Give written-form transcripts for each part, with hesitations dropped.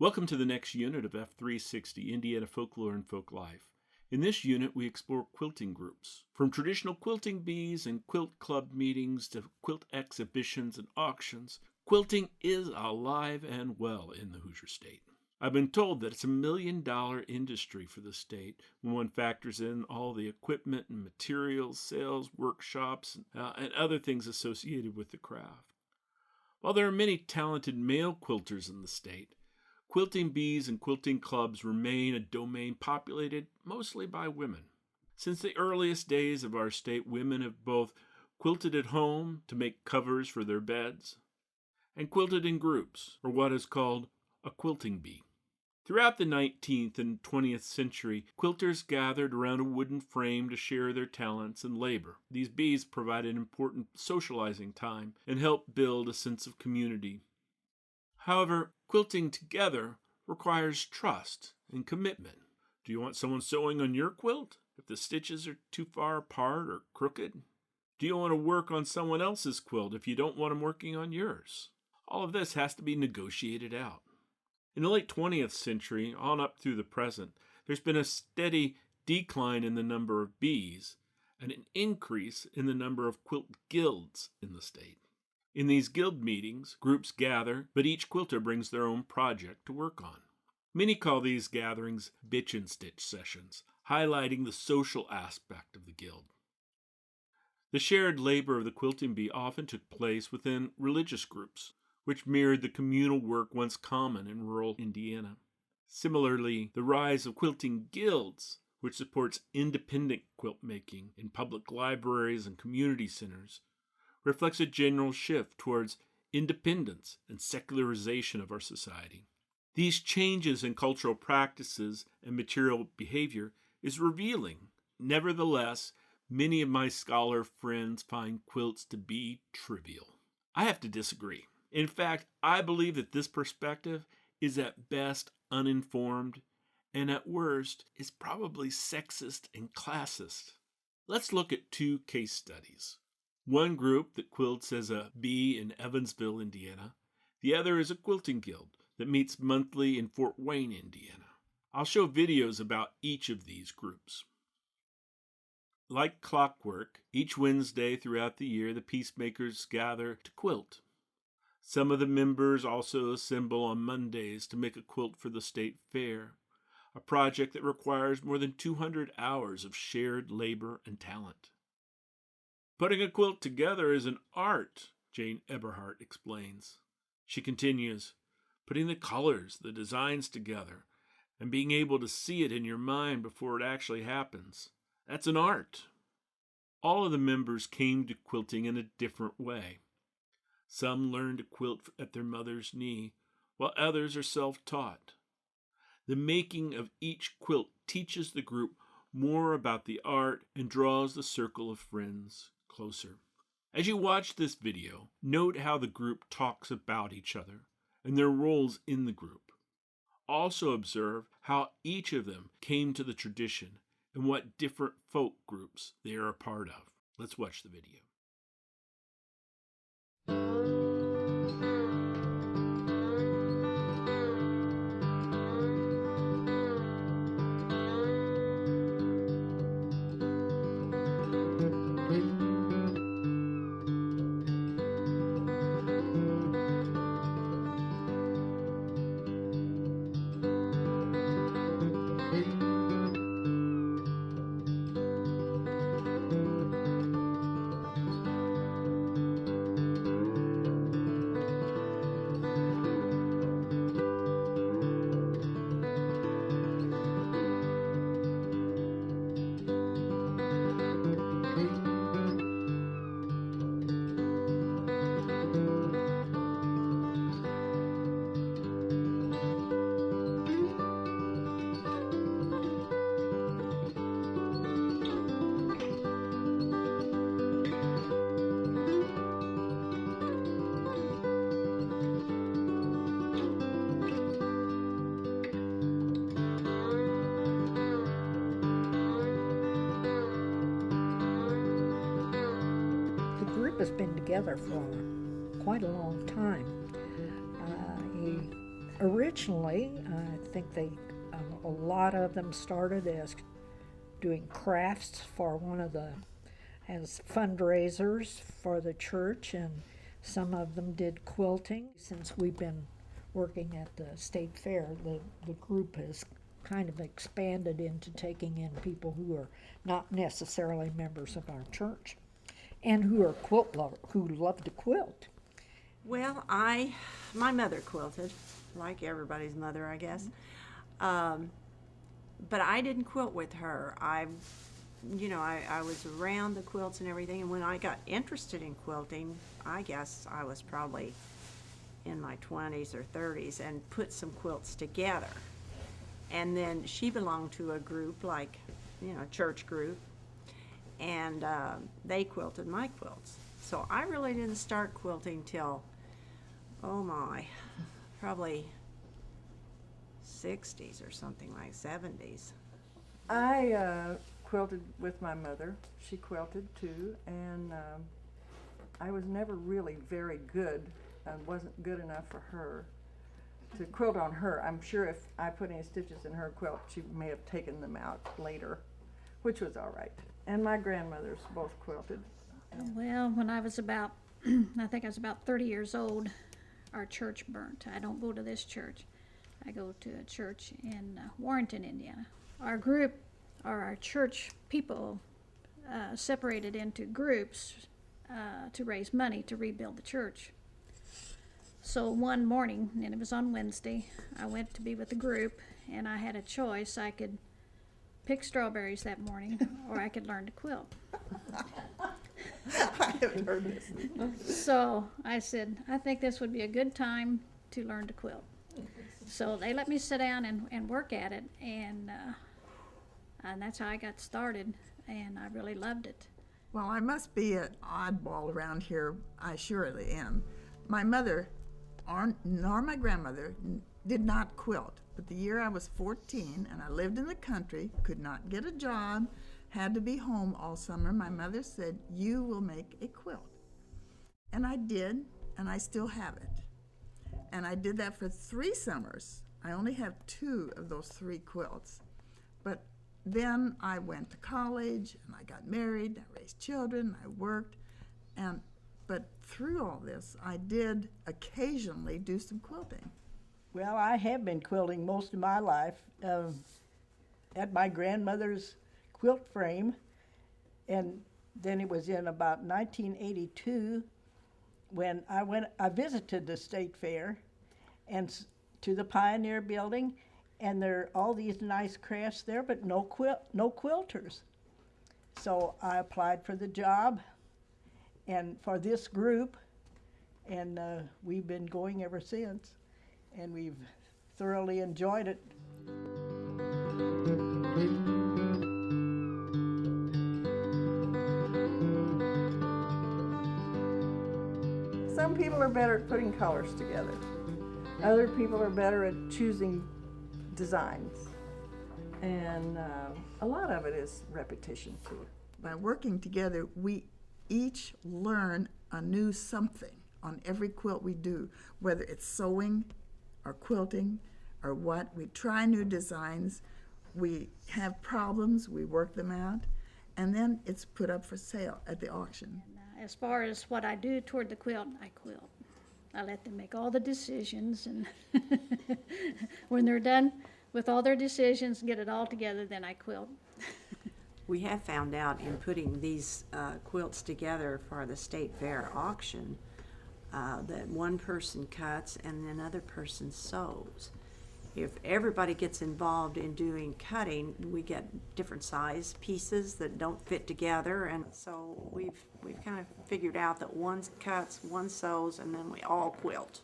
Welcome to the next unit of F360, Indiana Folklore and Folk Life. In this unit, we explore quilting groups. From traditional quilting bees and quilt club meetings to quilt exhibitions and auctions, quilting is alive and well in the Hoosier State. I've been told that it's $1 million industry for the state when one factors in all the equipment and materials, sales, workshops, and other things associated with the craft. While there are many talented male quilters in the state, quilting bees and quilting clubs remain a domain populated mostly by women. Since the earliest days of our state, women have both quilted at home to make covers for their beds and quilted in groups, or what is called a quilting bee. Throughout the 19th and 20th century, quilters gathered around a wooden frame to share their talents and labor. These bees provided important socializing time and helped build a sense of community. However, quilting together requires trust and commitment. Do you want someone sewing on your quilt if the stitches are too far apart or crooked? Do you want to work on someone else's quilt if you don't want them working on yours? All of this has to be negotiated out. In the late 20th century, on up through the present, there's been a steady decline in the number of bees and an increase in the number of quilt guilds in the state. In these guild meetings, groups gather, but each quilter brings their own project to work on. Many call these gatherings bitch and stitch sessions, highlighting the social aspect of the guild. The shared labor of the quilting bee often took place within religious groups, which mirrored the communal work once common in rural Indiana. Similarly, the rise of quilting guilds, which supports independent quilt making in public libraries and community centers, reflects a general shift towards independence and secularization of our society. These changes in cultural practices and material behavior is revealing. Nevertheless, many of my scholar friends find quilts to be trivial. I have to disagree. In fact, I believe that this perspective is at best uninformed and at worst is probably sexist and classist. Let's look at two case studies. One group that quilts as a bee in Evansville, Indiana. The other is a quilting guild that meets monthly in Fort Wayne, Indiana. I'll show videos about each of these groups. Like clockwork, each Wednesday throughout the year, the peacemakers gather to quilt. Some of the members also assemble on Mondays to make a quilt for the state fair, a project that requires more than 200 hours of shared labor and talent. Putting a quilt together is an art, Jane Eberhardt explains. She continues, putting the colors, the designs together, and being able to see it in your mind before it actually happens. That's an art. All of the members came to quilting in a different way. Some learned to quilt at their mother's knee, while others are self-taught. The making of each quilt teaches the group more about the art and draws the circle of friends closer. As you watch this video, note how the group talks about each other and their roles in the group. Also observe how each of them came to the tradition and what different folk groups they are a part of. Let's watch the video. Has been together for quite a long time. Originally, I think a lot of them started as doing crafts for as fundraisers for the church, and some of them did quilting. Since we've been working at the state fair, the group has kind of expanded into taking in people who are not necessarily members of our church and who are who love to quilt. Well, my mother quilted, like everybody's mother, I guess. But I didn't quilt with her. I was around the quilts and everything, and when I got interested in quilting, I guess I was probably in my 20s or 30s, and put some quilts together. And then she belonged to a group, like, a church group, and they quilted my quilts. So I really didn't start quilting till, probably 60s or something, like 70s. I quilted with my mother. She quilted too, and I was never really very good and wasn't good enough for her to quilt on her. I'm sure if I put any stitches in her quilt, she may have taken them out later, which was all right. And my grandmothers both quilted. Well, when I was about, I think I was about 30 years old, our church burnt. I don't go to this church. I go to a church in Warrenton, Indiana. Our group, or our church people, separated into groups to raise money to rebuild the church. So one morning, and it was on Wednesday, I went to be with the group, and I had a choice. I could pick strawberries that morning, or I could learn to quilt. I haven't heard this. So I said, I think this would be a good time to learn to quilt. So they let me sit down and work at it, and that's how I got started, and I really loved it. Well, I must be an oddball around here. I surely am. My mother, nor my grandmother, did not quilt. But the year I was 14 and I lived in the country, could not get a job, had to be home all summer, my mother said, "You will make a quilt." And I did, and I still have it. And I did that for 3 summers. I only have 2 of those 3 quilts. But then I went to college, and I got married, I raised children, I worked, but through all this, I did occasionally do some quilting. Well, I have been quilting most of my life at my grandmother's quilt frame, and then it was in about 1982 when I visited the state fair and to the Pioneer Building, and there are all these nice crafts there, but no quilters. So I applied for the job and for this group, and we've been going ever since, and we've thoroughly enjoyed it. Some people are better at putting colors together. Other people are better at choosing designs. And a lot of it is repetition too. By working together, we each learn a new something on every quilt we do, whether it's sewing or quilting or what. We try new designs, we have problems, we work them out, and then it's put up for sale at the auction. As far as what I do toward the quilt, I quilt. I let them make all the decisions, and when they're done with all their decisions and get it all together, then I quilt. We have found out in putting these quilts together for the state fair auction that one person cuts and another person sews. If everybody gets involved in doing cutting, we get different size pieces that don't fit together, and so we've kind of figured out that one cuts, one sews, and then we all quilt.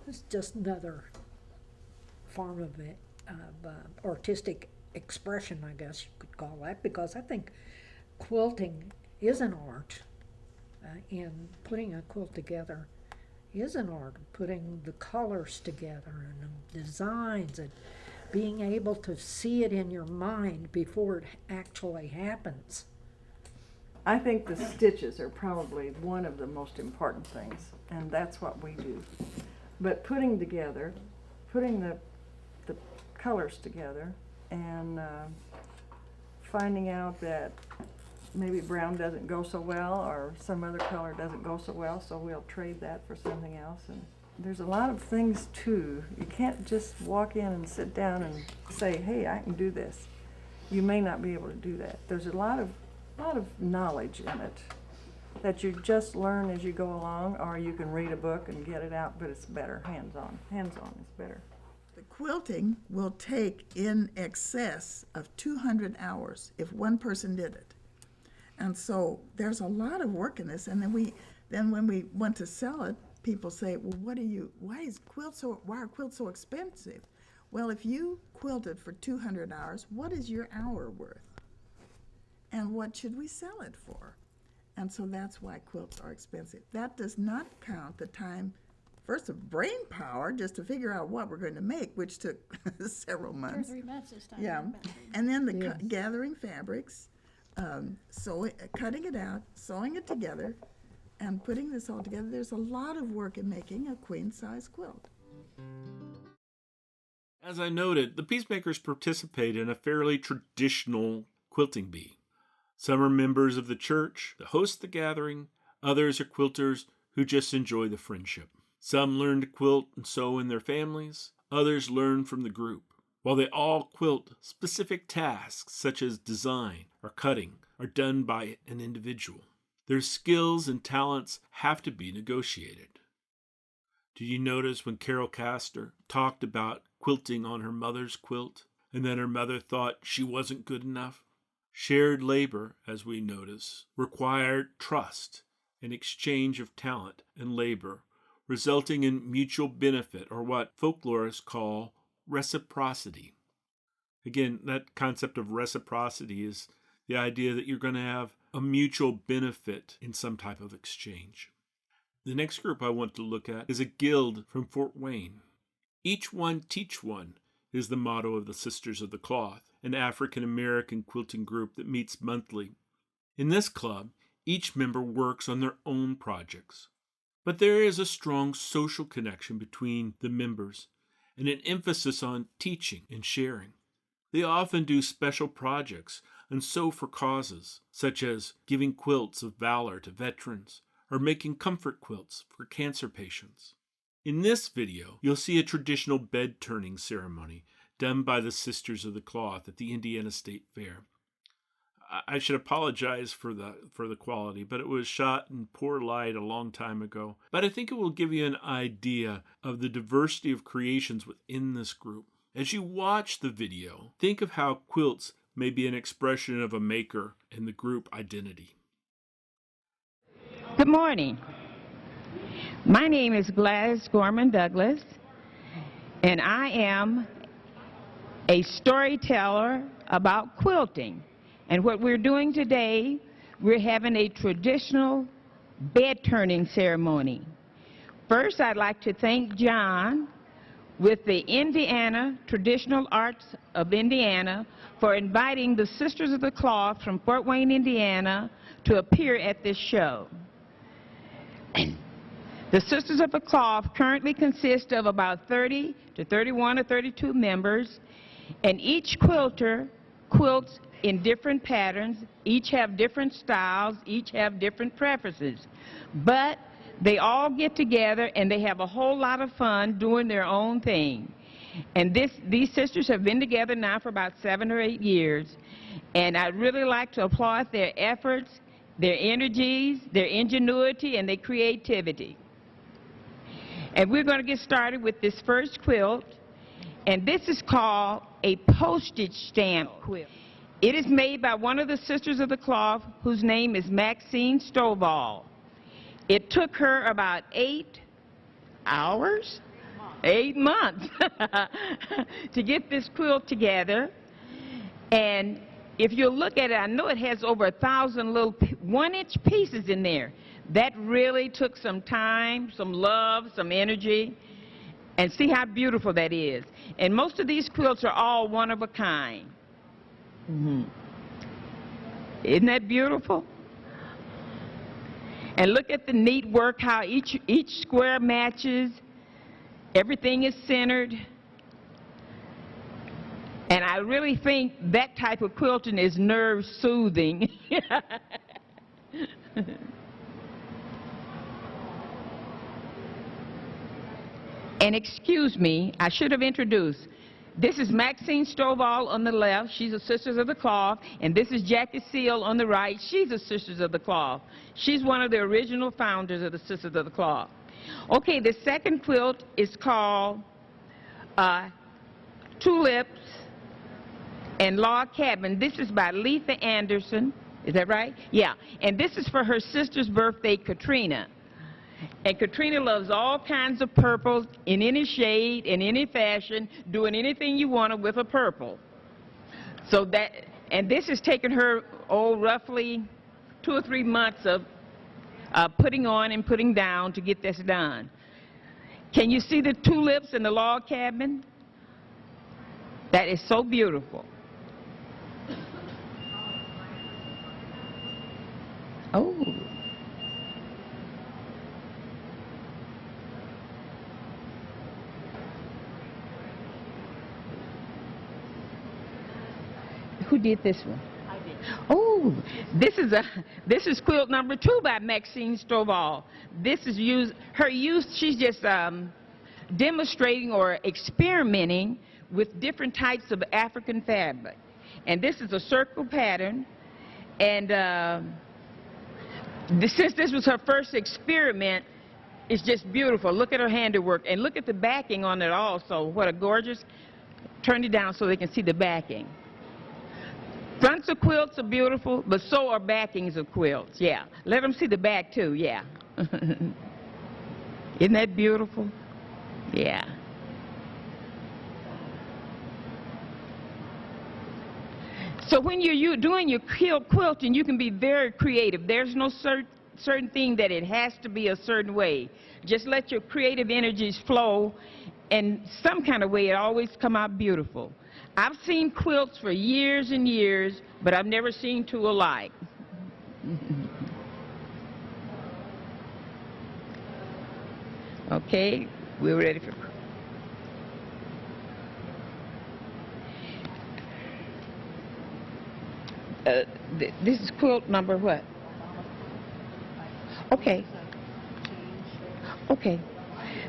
It's just another form of artistic expression, I guess you could call that, because I think quilting is an art, and putting a quilt together is an art, putting the colors together and the designs and being able to see it in your mind before it actually happens. I think the stitches are probably one of the most important things, and that's what we do. But putting together putting the colors together and finding out that maybe brown doesn't go so well or some other color doesn't go so well, so we'll trade that for something else. And there's a lot of things too. You can't just walk in and sit down and say, hey, I can do this. You may not be able to do that. There's a lot of knowledge in it that you just learn as you go along, or you can read a book and get it out, but it's better hands-on. Hands-on is better. The quilting will take in excess of 200 hours if one person did it. And so there's a lot of work in this, and then when we want to sell it, people say, well, why are quilts so expensive? Well, if you quilted for 200 hours, what is your hour worth? And what should we sell it for? And so that's why quilts are expensive. That does not count the time, first of brain power, just to figure out what we're going to make, which took several months. 2 or 3 months this time. Yeah, about 3 months. and then the gathering fabrics, cutting it out, sewing it together, and putting this all together. There's a lot of work in making a queen-size quilt. As I noted, the Peacemakers participate in a fairly traditional quilting bee. Some are members of the church that host the gathering, others are quilters who just enjoy the friendship. Some learn to quilt and sew in their families, others learn from the group. While they all quilt, specific tasks such as design or cutting are done by an individual. Their skills and talents have to be negotiated. Did you notice when Carol Castor talked about quilting on her mother's quilt, and then her mother thought she wasn't good enough? Shared labor, as we notice, required trust and exchange of talent and labor, resulting in mutual benefit, or what folklorists call reciprocity. Again, that concept of reciprocity is the idea that you're going to have a mutual benefit in some type of exchange. The next group I want to look at is a guild from Fort Wayne. Each one teach one is the motto of the Sisters of the Cloth, an African-American quilting group that meets monthly. In this club, each member works on their own projects. But there is a strong social connection between the members and an emphasis on teaching and sharing. They often do special projects and sew for causes, such as giving quilts of valor to veterans or making comfort quilts for cancer patients. In this video, you'll see a traditional bed turning ceremony done by the Sisters of the Cloth at the Indiana State Fair. I should apologize for the quality, but it was shot in poor light a long time ago. But I think it will give you an idea of the diversity of creations within this group. As you watch the video, think of how quilts may be an expression of a maker and the group identity. Good morning. My name is Gladys Gorman Douglas, and I am a storyteller about quilting. And what we're doing today, we're having a traditional bed turning ceremony. First, I'd like to thank John with the Indiana Traditional Arts of Indiana for inviting the Sisters of the Cloth from Fort Wayne, Indiana to appear at this show. The Sisters of the Cloth currently consist of about 30 to 31 or 32 members, and each quilter quilts in different patterns, each have different styles, each have different preferences. But they all get together and they have a whole lot of fun doing their own thing. And these sisters have been together now for about 7 or 8 years. And I'd really like to applaud their efforts, their energies, their ingenuity, and their creativity. And we're going to get started with this first quilt. And this is called a postage stamp quilt. It is made by one of the Sisters of the Cloth, whose name is Maxine Stovall. It took her about 8 hours, 8 months to get this quilt together. And if you look at it, I know it has over 1,000 little 1-inch pieces in there. That really took some time, some love, some energy. And see how beautiful that is. And most of these quilts are all one of a kind. Isn't that beautiful? And look at the neat work, how each square matches. Everything is centered. And I really think that type of quilting is nerve soothing. And excuse me, I should have introduced. This is Maxine Stovall on the left. She's a Sisters of the Cloth. And this is Jackie Seal on the right. She's a Sisters of the Cloth. She's one of the original founders of the Sisters of the Cloth. Okay, the second quilt is called Tulips and Log Cabin. This is by Letha Anderson. Is that right? Yeah. And this is for her sister's birthday, Katrina. And Katrina loves all kinds of purples in any shade, in any fashion, doing anything you want with a purple. So that, and this has taken her, roughly 2 or 3 months of putting on and putting down to get this done. Can you see the tulips in the log cabin? That is so beautiful. Oh. Who did this one? I did. Oh, this is quilt number 2 by Maxine Stovall. This is she's just demonstrating or experimenting with different types of African fabric. And this is a circle pattern. And since this was her first experiment, it's just beautiful. Look at her handiwork. And look at the backing on it also. What a gorgeous. Turn it down so they can see the backing. Fronts of quilts are beautiful, but so are backings of quilts, yeah. Let them see the back too, yeah. Isn't that beautiful? Yeah. So when you're doing your quilting, you can be very creative. There's no certain thing that it has to be a certain way. Just let your creative energies flow, and some kind of way it always come out beautiful. I've seen quilts for years and years, but I've never seen 2 alike. Okay, we're ready for... this is quilt number what? Okay. Okay.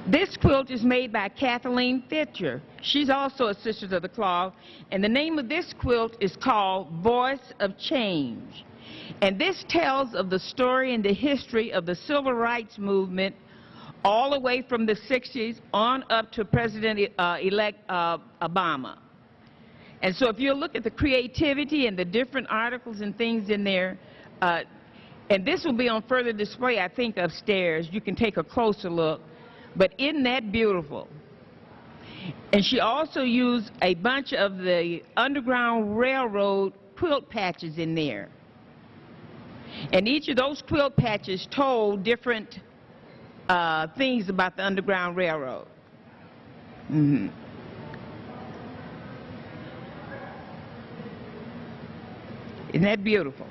This quilt is made by Kathleen Fitcher. She's also a Sisters of the Cloth, and the name of this quilt is called Voice of Change. And this tells of the story and the history of the civil rights movement all the way from the 60s on up to President-elect Obama. And so if you look at the creativity and the different articles and things in there, and this will be on further display, I think, upstairs. You can take a closer look. But isn't that beautiful? And she also used a bunch of the Underground Railroad quilt patches in there. And each of those quilt patches told different things about the Underground Railroad. Mm-hmm. Isn't that beautiful?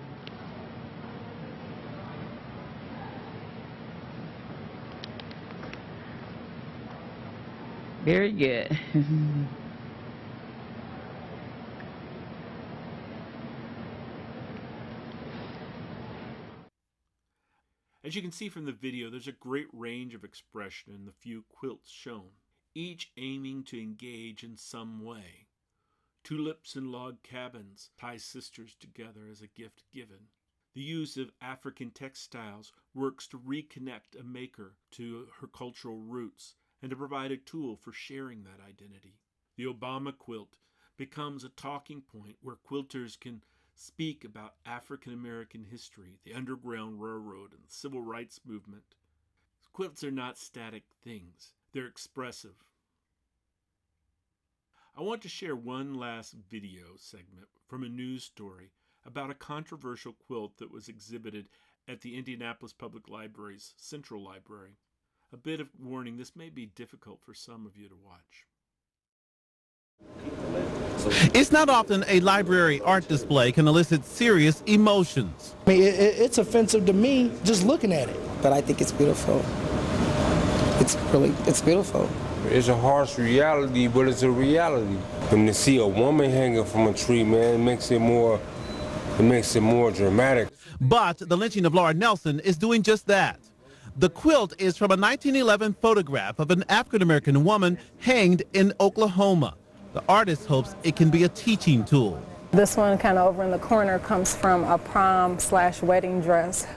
Very good. As you can see from the video, there's a great range of expression in the few quilts shown, each aiming to engage in some way. Tulips and log cabins tie sisters together as a gift given. The use of African textiles works to reconnect a maker to her cultural roots and to provide a tool for sharing that identity. The Obama quilt becomes a talking point where quilters can speak about African American history, the Underground Railroad, and the Civil Rights Movement. Quilts are not static things. They're expressive. I want to share one last video segment from a news story about a controversial quilt that was exhibited at the Indianapolis Public Library's Central Library. A bit of warning, this may be difficult for some of you to watch. It's not often a library art display can elicit serious emotions. I mean, it's offensive to me just looking at it. But I think it's beautiful. It's beautiful. It's a harsh reality, but it's a reality. And to see a woman hanging from a tree, man, it makes it more dramatic. But the lynching of Laura Nelson is doing just that. The quilt is from a 1911 photograph of an African-American woman hanged in Oklahoma. The artist hopes it can be a teaching tool. This one kind of over in the corner comes from a prom/wedding dress.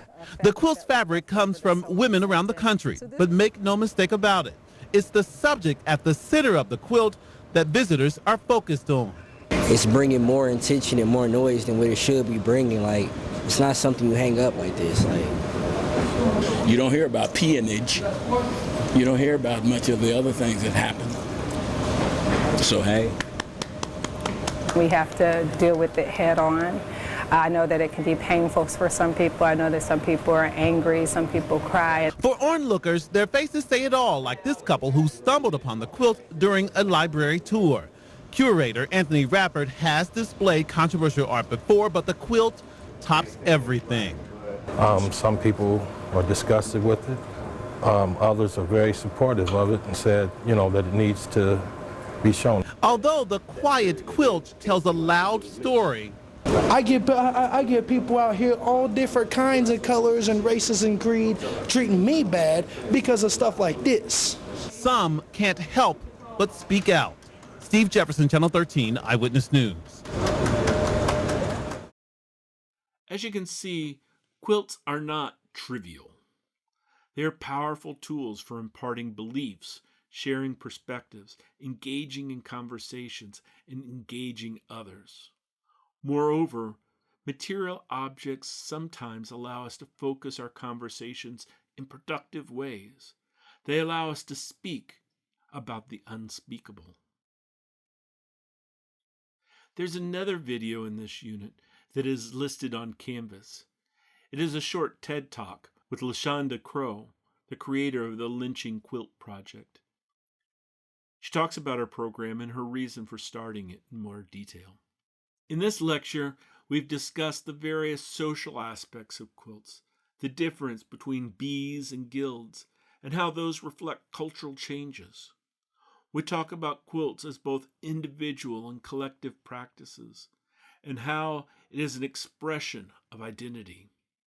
The quilt's fabric comes from women around the country, but make no mistake about it, it's the subject at the center of the quilt that visitors are focused on. It's bringing more attention and more noise than what it should be bringing. Like, it's not something you hang up like this. Like, you don't hear about peonage. You don't hear about much of the other things that happen. So, hey. We have to deal with it head on. I know that it can be painful for some people. I know that some people are angry, some people cry. For onlookers, their faces say it all, like this couple who stumbled upon the quilt during a library tour. Curator Anthony Rappert has displayed controversial art before, but the quilt tops everything. Some people are disgusted with it. Others are very supportive of it and said, that it needs to be shown. Although the quiet quilt tells a loud story, I get people out here all different kinds of colors and races and creed treating me bad because of stuff like this. some can't help but speak out. Steve Jefferson, Channel 13, Eyewitness News. As you can see, quilts are not trivial. They are powerful tools for imparting beliefs, sharing perspectives, engaging in conversations, and engaging others. Moreover, material objects sometimes allow us to focus our conversations in productive ways. They allow us to speak about the unspeakable. There's another video in this unit that is listed on Canvas. It is a short TED Talk with LaShonda Crow, the creator of the Lynching Quilt Project. She talks about her program and her reason for starting it in more detail. In this lecture, we've discussed the various social aspects of quilts, the difference between bees and guilds, and how those reflect cultural changes. We talk about quilts as both individual and collective practices, and how it is an expression of identity.